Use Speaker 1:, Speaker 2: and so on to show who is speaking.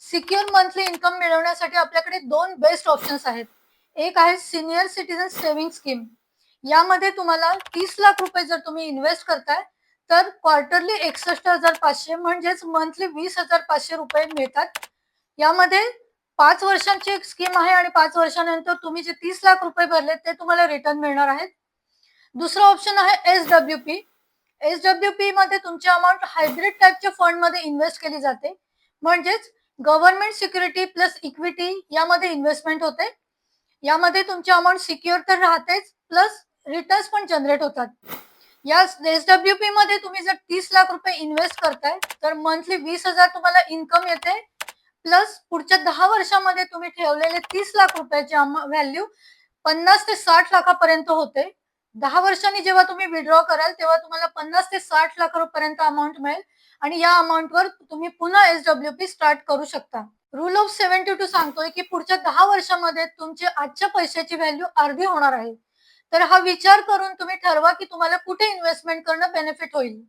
Speaker 1: Secure monthly income मिळवण्यासाठी आपल्याकडे दोन बेस्ट ऑप्शन्स आहेत. एक आहे सिनियर सिटीजन सेव्हिंग स्कीम. यामध्ये तुम्हाला 30 लाख रुपये जर तुम्ही इन्व्हेस्ट करताय तर क्वार्टरली 61,500 म्हणजेच मंथली 20,500 रुपये मिळतात. यामध्ये 5 वर्षांची एक स्कीम आहे आणि 5 वर्षानंतर तुम्ही जे 30 लाख रुपये भरले ते तुम्हाला रिटर्न मिळणार आहेत. दुसरा ऑप्शन आहे SWP. SWP मध्ये तुमची अमाऊंट हायब्रिड टाईपच्या फंड मध्ये इन्व्हेस्ट केली जाते. म्हणजेच गव्हर्नमेंट सिक्युरिटी प्लस इक्विटी यामध्ये इन्व्हेस्टमेंट होते. यामध्ये तुमची अमाऊंट सिक्युअर तर राहतेच, प्लस रिटर्न्स पण जनरेट होतात. या SWP मध्ये तुम्ही जर 30 लाख रुपये इन्व्हेस्ट करताय तर मंथली 20,000 तुम्हाला इन्कम येते. प्लस पुढच्या 10 वर्षामध्ये तुम्ही ठेवलेले 30 लाख रुपयाची व्हॅल्यू 50 ते 60 लाखापर्यंत होते. 10 वर्षांनी जेव्हा तुम्ही विड्रॉ कराल तेव्हा तुम्हाला 50 ते 60 लाखापर्यंत अमाऊंट मिळेल आणि या अमाऊंटवर तुम्ही पुन्हा SWP स्टार्ट करू शकता. रूल ऑफ 72 सांगतोय की पुढच्या 10 वर्षामध्ये तुमची आजच्या पैशाची व्हॅल्यू अर्धी होणार आहे. तर हा विचार करून तुम्ही ठरवा की तुम्हाला कुठे इन्व्हेस्टमेंट करणं बेनिफिट होईल.